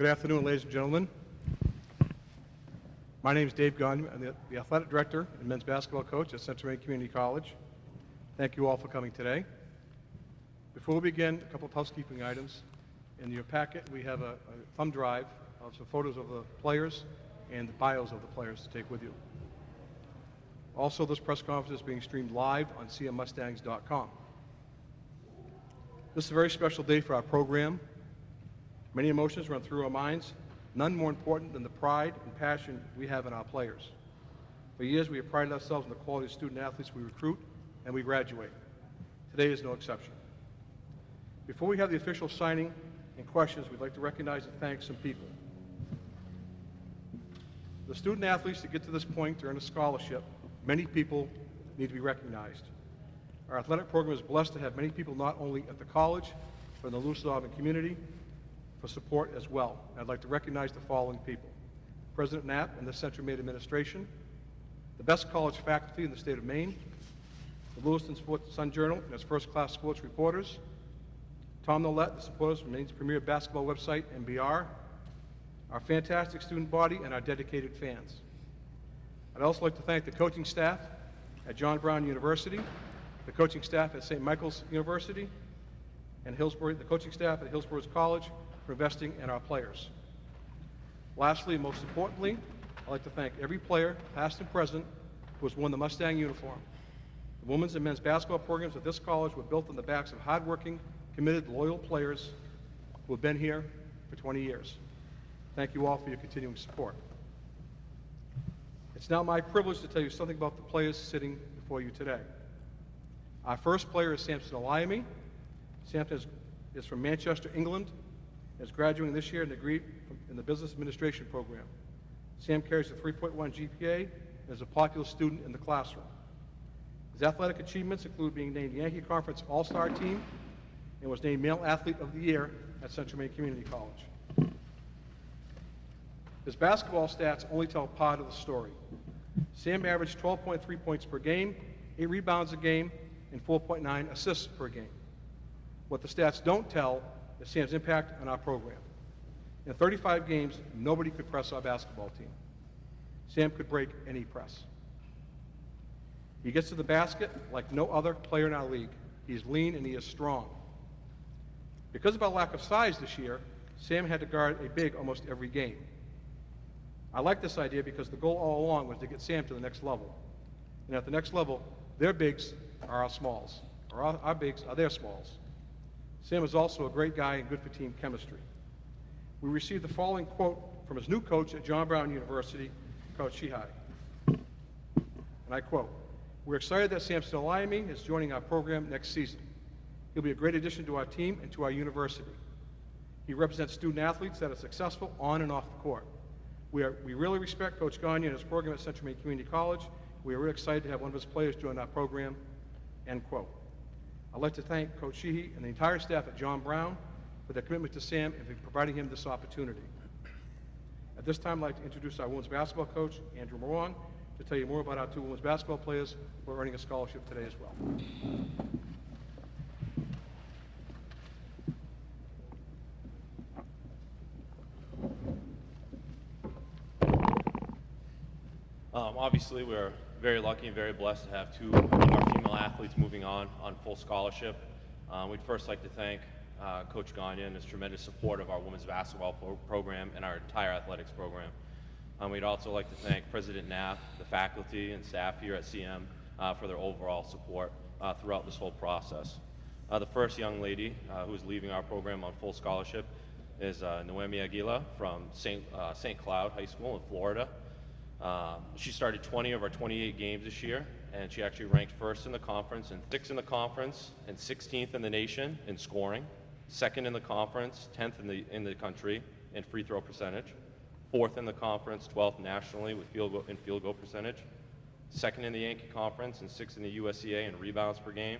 Good afternoon, ladies and gentlemen. My name is Dave Gunn. I'm the athletic director and men's basketball coach at Central Maine Community College. Thank you all for coming today. Before we begin, a couple of housekeeping items. In your packet, we have a thumb drive of some photos of the players and the bios of the players to take with you. Also, this press conference is being streamed live on cmmustangs.com. This is a very special day for our program. Many emotions run through our minds, none more important than the pride and passion we have in our players. For years, we have prided ourselves on the quality of student athletes we recruit and we graduate. Today is no exception. Before we have the official signing and questions, we'd like to recognize and thank some people. The student athletes that get to this point to earn a scholarship, many people need to be recognized. Our athletic program is blessed to have many people not only at the college, but in the Lewis Auburn community for support as well. I'd like to recognize the following people: President Knapp and the Central Maine administration, the best college faculty in the state of Maine, the Lewiston Sports Sun Journal and its first-class sports reporters, Tom Nolet, the supporters from Maine's premier basketball website, MBR, our fantastic student body, and our dedicated fans. I'd also like to thank the coaching staff at John Brown University, the coaching staff at St. Michael's University, and Hillsborough, the coaching staff at Hillsborough College for investing in our players. Lastly, and most importantly, I'd like to thank every player, past and present, who has worn the Mustang uniform. The women's and men's basketball programs at this college were built on the backs of hardworking, committed, loyal players who have been here for 20 years. Thank you all for your continuing support. It's now my privilege to tell you something about the players sitting before you today. Our first player is Samson Oleyami. Samson is from Manchester, England, and is graduating this year in a degree in the Business Administration program. Sam carries a 3.1 GPA and is a popular student in the classroom. His athletic achievements include being named Yankee Conference All-Star Team and was named Male Athlete of the Year at Central Maine Community College. His basketball stats only tell part of the story. Sam averaged 12.3 points per game, 8 rebounds a game, and 4.9 assists per game. What the stats don't tell is Sam's impact on our program. In 35 games, nobody could press our basketball team. Sam could break any press. He gets to the basket like no other player in our league. He's lean and he is strong. Because of our lack of size this year, Sam had to guard a big almost every game. I like this idea because the goal all along was to get Sam to the next level. And at the next level, their bigs are our smalls, or our bigs are their smalls. Sam is also a great guy and good for team chemistry. We received the following quote from his new coach at John Brown University, Coach Shihai. And I quote, "We're excited that Samson Oleyami is joining our program next season. He'll be a great addition to our team and to our university. He represents student athletes that are successful on and off the court. We really respect Coach Gagne and his program at Central Maine Community College. We are really excited to have one of his players join our program," end quote. I'd like to thank Coach Sheehy and the entire staff at John Brown for their commitment to Sam and for providing him this opportunity. At this time, I'd like to introduce our women's basketball coach, Andrew Morong, to tell you more about our two women's basketball players who are earning a scholarship today as well. Obviously, we're very lucky and very blessed to have two of our female athletes moving on full scholarship. We'd first like to thank Coach Gagne and his tremendous support of our women's basketball program and our entire athletics program. We'd also like to thank President Knapp, the faculty and staff here at CM for their overall support throughout this whole process. The first young lady who is leaving our program on full scholarship is Nohemy Aguila from St. Cloud High School in Florida. She started 20 of our 28 games this year, and she actually ranked first in the conference and 6th in the conference and 16th in the nation in scoring, 2nd in the conference, 10th in the country in free throw percentage, 4th in the conference, 12th nationally with field goal percentage, 2nd in the Yankee Conference and 6th in the USCA in rebounds per game,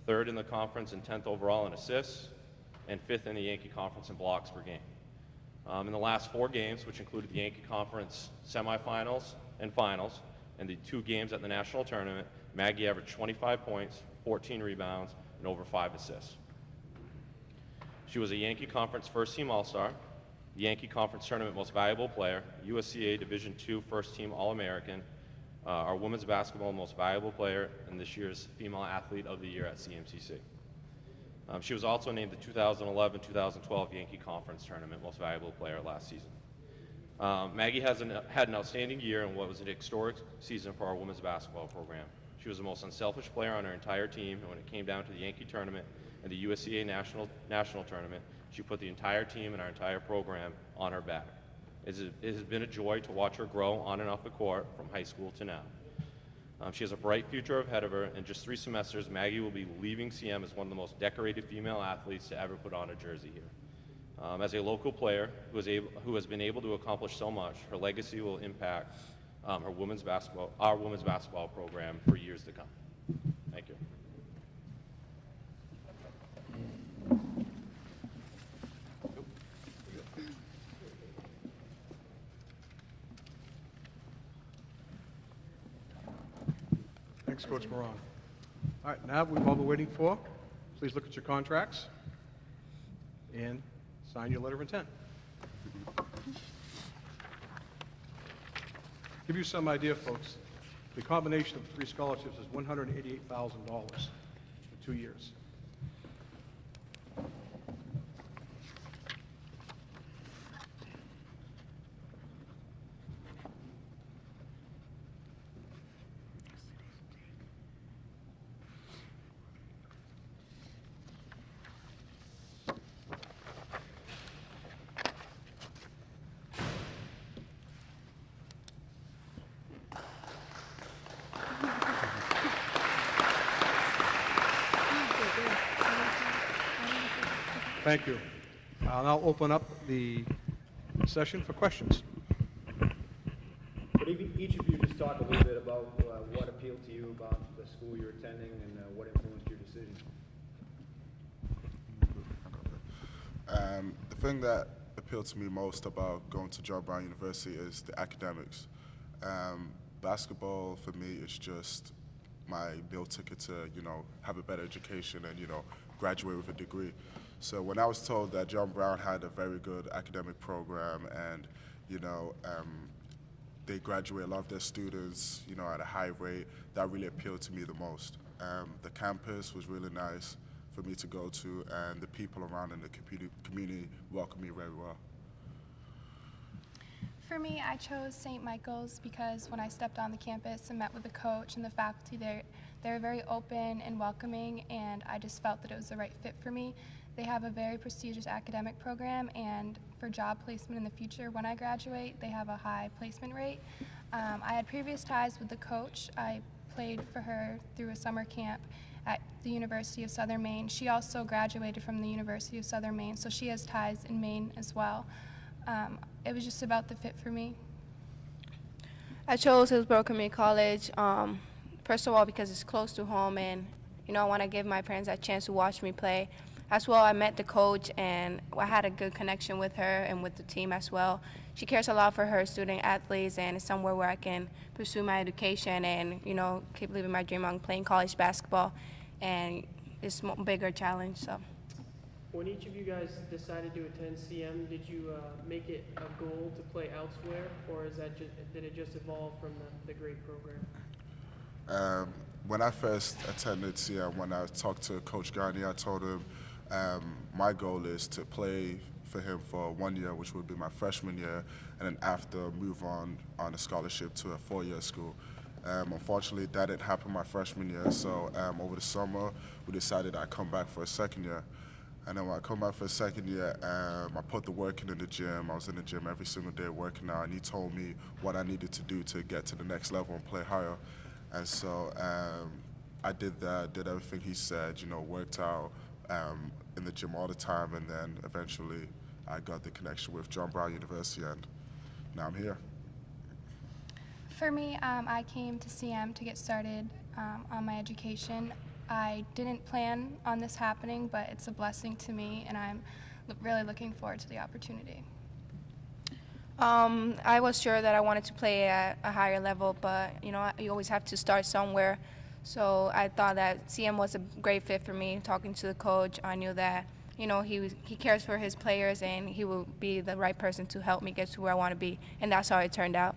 3rd in the conference and 10th overall in assists, and 5th in the Yankee Conference in blocks per game. In the last 4 games, which included the Yankee Conference semifinals and finals, and the 2 games at the national tournament, Maggie averaged 25 points, 14 rebounds, and over 5 assists. She was a Yankee Conference first-team All-Star, the Yankee Conference Tournament Most Valuable Player, USCA Division II First Team All-American, our Women's Basketball Most Valuable Player, and this year's Female Athlete of the Year at CMCC. She was also named the 2011-2012 Yankee Conference Tournament Most Valuable Player last season. Maggie had an outstanding year in what was an historic season for our women's basketball program. She was the most unselfish player on her entire team, and when it came down to the Yankee tournament and the USCA national tournament, she put the entire team and our entire program on her back. It has been a joy to watch her grow on and off the court from high school to now. She has a bright future ahead of her. In just 3 semesters, Maggie will be leaving CM as one of the most decorated female athletes to ever put on a jersey here. As a local player who has been able to accomplish so much, her legacy will impact our women's basketball program for years to come. Thank you. Thanks, Coach Moran. All right, now we've all been waiting for. Please look at your contracts and sign your letter of intent. Give you some idea, folks. The combination of 3 scholarships is $188,000 for 2 years. Thank you. I'll now open up the session for questions. Could each of you just talk a little bit about what appealed to you about the school you're attending and what influenced your decision? The thing that appealed to me most about going to John Brown University is the academics. Basketball for me is just my meal ticket to, have a better education and, graduate with a degree. So when I was told that John Brown had a very good academic program and, they graduate a lot of their students, at a high rate, that really appealed to me the most. The campus was really nice for me to go to, and the people around in the community welcomed me very well. For me, I chose St. Michael's because when I stepped on the campus and met with the coach and the faculty there, they were very open and welcoming, and I just felt that it was the right fit for me. They have a very prestigious academic program, and for job placement in the future, when I graduate, they have a high placement rate. I had previous ties with the coach. I played for her through a summer camp at the University of Southern Maine. She also graduated from the University of Southern Maine, so she has ties in Maine as well. It was just about the fit for me. I chose Hillsborough Community College, first of all because it's close to home, and I want to give my parents a chance to watch me play. As well, I met the coach and I had a good connection with her and with the team as well. She cares a lot for her student athletes, and it's somewhere where I can pursue my education and keep living my dream on playing college basketball, and it's a bigger challenge. So. When each of you guys decided to attend CM, did you make it a goal to play elsewhere, or did it just evolve from the grade program? When I first attended CM, when I talked to Coach Garni, I told him my goal is to play for him for 1 year, which would be my freshman year, and then after move on a scholarship to a 4-year school. Unfortunately, that didn't happen my freshman year, so over the summer, we decided I'd come back for a second year. And then when I come back for a second year, I put the work in the gym. I was in the gym every single day working out, and he told me what I needed to do to get to the next level and play higher. And so I did that, did everything he said, worked out in the gym all the time, and then eventually I got the connection with John Brown University, and now I'm here. For me, I came to CM to get started on my education. I didn't plan on this happening, but it's a blessing to me, and I'm really looking forward to the opportunity. I was sure that I wanted to play at a higher level, but you always have to start somewhere. So I thought that CM was a great fit for me. Talking to the coach, I knew that you know, he cares for his players, and he will be the right person to help me get to where I want to be, and that's how it turned out.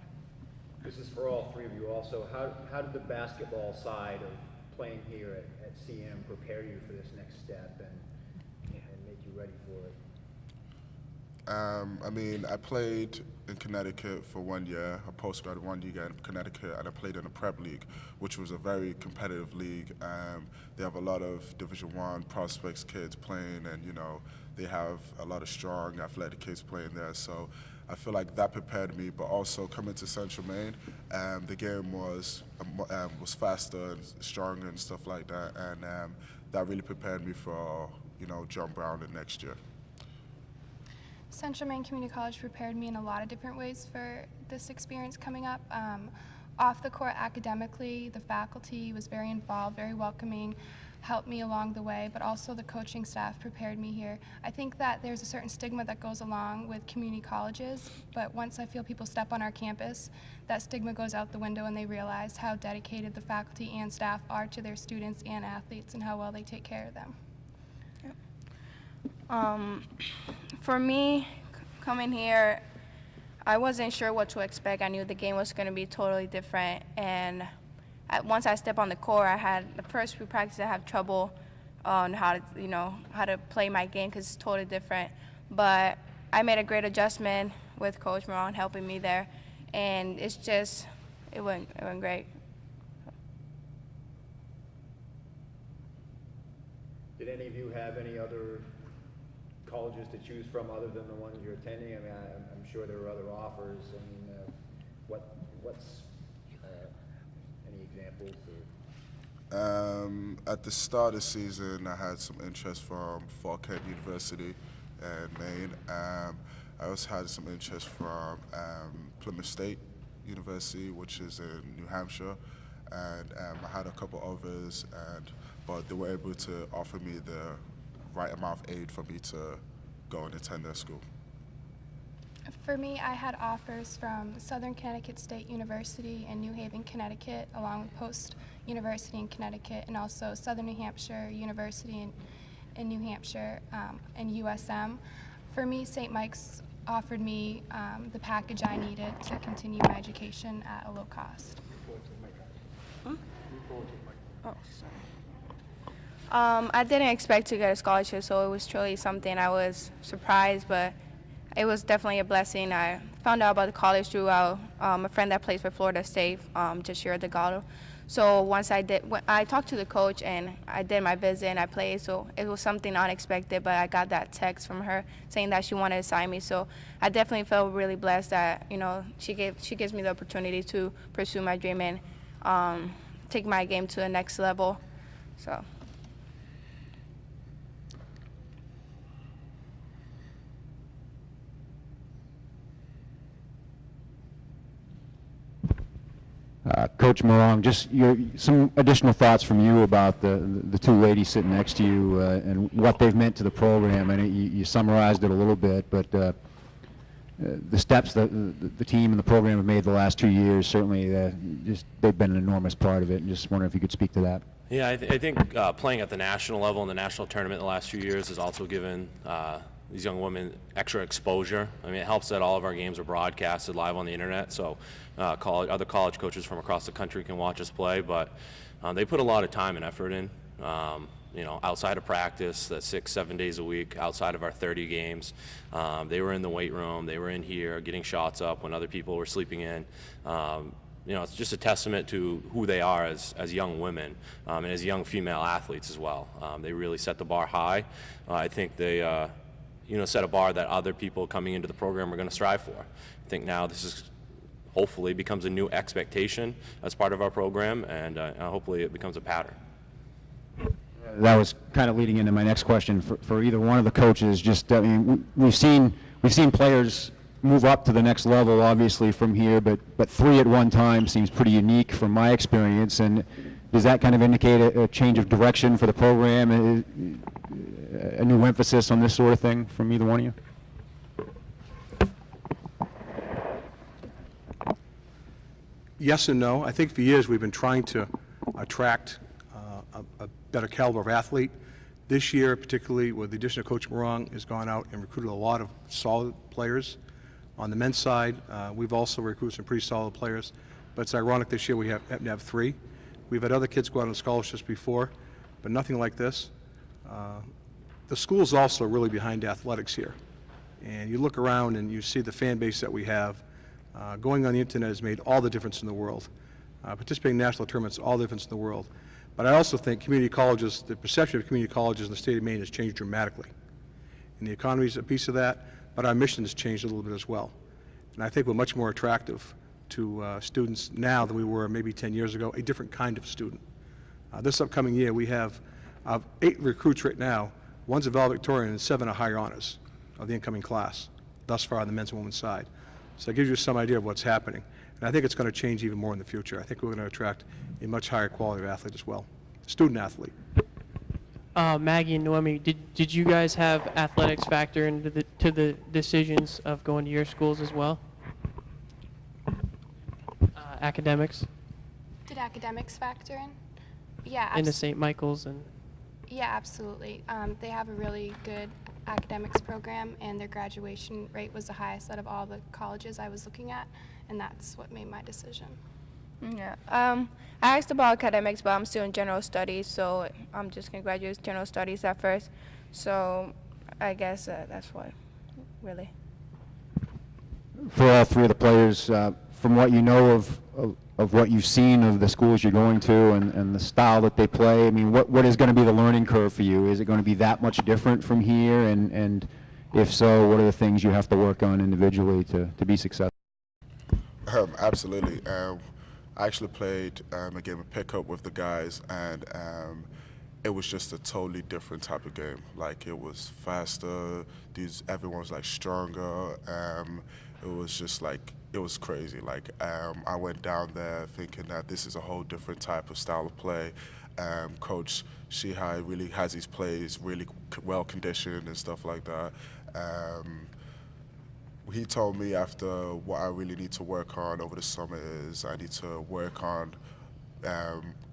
This is for all three of you also. How did the basketball side of playing here at CM prepare you for this next step and make you ready for it? I mean, I played in Connecticut for 1 year. I postgraduated 1 year in Connecticut, and I played in the Prep League, which was a very competitive league. They have a lot of Division I prospects kids playing, and you know, they have a lot of strong athletic kids playing there. So I feel like that prepared me. But also coming to Central Maine, the game was faster and stronger and stuff like that, and that really prepared me for, you know, John Brown the next year. Central Maine Community College prepared me in a lot of different ways for this experience coming up. Off the court, academically, the faculty was very involved, very welcoming, helped me along the way, but also the coaching staff prepared me here. I think that there's a certain stigma that goes along with community colleges, but once I feel people step on our campus, that stigma goes out the window and they realize how dedicated the faculty and staff are to their students and athletes and how well they take care of them. For me, coming here, I wasn't sure what to expect. I knew the game was going to be totally different, and once I stepped on the court, the first few practices I have trouble on how to play my game because it's totally different. But I made a great adjustment with Coach Moran helping me there, and it went great. Did any of you have any other colleges to choose from other than the ones you're attending? I mean, I'm sure there were other offers. I mean, what's any examples? At the start of the season, I had some interest from Fall Kent University in Maine. I also had some interest from Plymouth State University, which is in New Hampshire, and I had a couple others, but they were able to offer me the right amount of aid for me to go and attend their school. For me, I had offers from Southern Connecticut State University in New Haven, Connecticut, along with Post University in Connecticut, and also Southern New Hampshire University in New Hampshire, and USM. For me, St. Mike's offered me the package I needed to continue my education at a low cost. Oh, sorry. I didn't expect to get a scholarship, so it was truly something I was surprised, but it was definitely a blessing. I found out about the college through a friend that plays for Florida State, Jashira DeGallo. So once I talked to the coach and I did my visit and I played, so it was something unexpected, but I got that text from her saying that she wanted to sign me. So I definitely felt really blessed that, you know, she gives me the opportunity to pursue my dream and take my game to the next level. So. Coach Morong, just some additional thoughts from you about the two ladies sitting next to you and what they've meant to the program. I know you summarized it a little bit, but the steps that the team and the program have made the last 2 years, certainly they've been an enormous part of it. And just wondering if you could speak to that. Yeah, I think playing at the national level in the national tournament the last few years has also given these young women extra exposure. I mean, it helps that all of our games are broadcasted live on the internet, so other college coaches from across the country can watch us play. But they put a lot of time and effort in. You know, outside of practice, 6-7 days a week, outside of our 30 games, they were in the weight room. They were in here getting shots up when other people were sleeping in. You know, it's just a testament to who they are as young women and as young female athletes as well. They really set the bar high. I think they, you know, set a bar that other people coming into the program are going to strive for. I think now this is hopefully becomes a new expectation as part of our program, and hopefully it becomes a pattern. That was kind of leading into my next question for either one of the coaches. Just, I mean, we've seen players move up to the next level, obviously, from here, but 3 at one time seems pretty unique from my experience. And does that kind of indicate a change of direction for the program, a new emphasis on this sort of thing from either one of you? Yes and no. I think for years we've been trying to attract a better caliber of athlete. This year, particularly with the addition of Coach Morong, has gone out and recruited a lot of solid players. On the men's side, we've also recruited some pretty solid players, but it's ironic this year we happen to have 3. We've had other kids go out on scholarships before, but nothing like this. The school's also really behind athletics here. And you look around and you see the fan base that we have. Going on the internet has made all the difference in the world. Participating in national tournaments, all the difference in the world. But I also think community colleges, the perception of community colleges in the state of Maine has changed dramatically. And the economy is a piece of that, but our mission has changed a little bit as well. And I think we're much more attractive to students now than we were maybe 10 years ago, a different kind of student. This upcoming year, we have 8 recruits right now. One's a valedictorian and 7 are higher honors of the incoming class, thus far on the men's and women's side. So that gives you some idea of what's happening. And I think it's going to change even more in the future. I think we're going to attract a much higher quality of athlete as well, student athlete. Maggie and Nohemy, did you guys have athletics factor into the decisions of going to your schools as well? Academics? Did academics factor in? Yeah, Into St. Michael's and yeah, absolutely. They have a really good academics program, and their graduation rate was the highest out of all the colleges I was looking at, and that's what made my decision. Yeah. I asked about academics, but I'm still in general studies, so I'm just going to graduate general studies at first. So I guess that's why, really. For all 3 of the players, from what you know of what you've seen of the schools you're going to and the style that they play, I mean, what is going to be the learning curve for you? Is it going to be that much different from here? And if so, what are the things you have to work on individually to be successful? Absolutely. I actually played a game of pickup with the guys, and it was just a totally different type of game. Like, it was faster. Everyone was like stronger. It was just like, it was crazy. Like, I went down there thinking that this is a whole different type of style of play. Coach Shihai really has his plays really well conditioned and stuff like that. He told me after what I really need to work on over the summer is I need to work on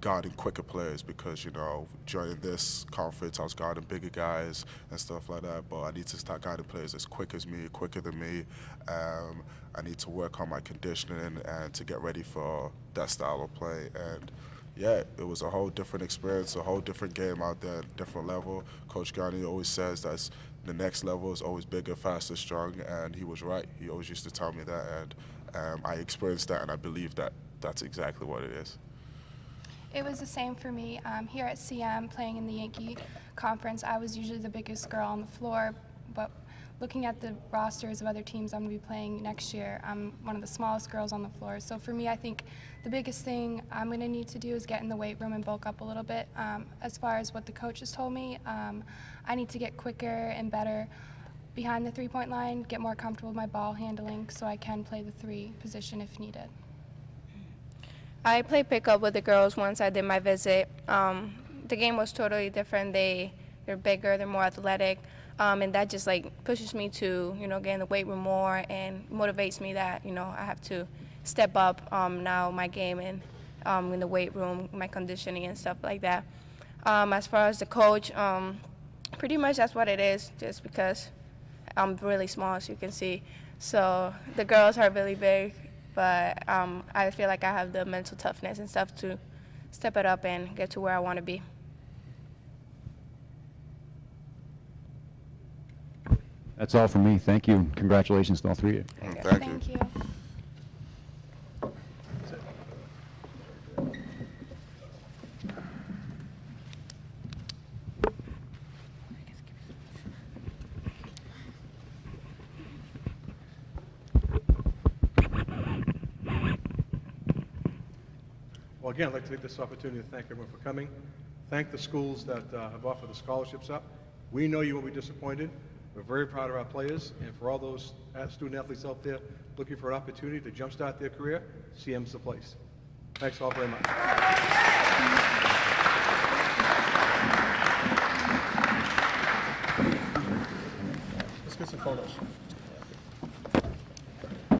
guarding quicker players, because, you know, during this conference I was guarding bigger guys and stuff like that, but I need to start guarding players as quick as me, quicker than me. I need to work on my conditioning and to get ready for that style of play. And yeah, it was a whole different experience, a whole different game out there, different level. Coach Garni always says that the next level is always bigger, faster, strong, and he was right. He always used to tell me that, and I experienced that, and I believe that that's exactly what it is. It was the same for me. Here at CM, playing in the Yankee Conference, I was usually the biggest girl on the floor, but looking at the rosters of other teams I'm going to be playing next year, I'm one of the smallest girls on the floor. So for me, I think the biggest thing I'm going to need to do is get in the weight room and bulk up a little bit. As far as what the coaches told me, I need to get quicker and better behind the three-point line, get more comfortable with my ball handling so I can play the 3 position if needed. I played pickup with the girls once I did my visit. The game was totally different. They're bigger, they're more athletic, and that just like pushes me to, you know, get in the weight room more and motivates me that, you know, I have to step up now my game and in the weight room, my conditioning and stuff like that. As far as the coach, pretty much that's what it is, just because I'm really small, as you can see. So the girls are really big. But I feel like I have the mental toughness and stuff to step it up and get to where I want to be. That's all from me. Thank you. Congratulations to all 3 of you. Thank you. Well, again, I'd like to take this opportunity to thank everyone for coming. Thank the schools that have offered the scholarships up. We know you won't be disappointed. We're very proud of our players, and for all those student athletes out there looking for an opportunity to jumpstart their career, CM's the place. Thanks all very much. Let's get some photos.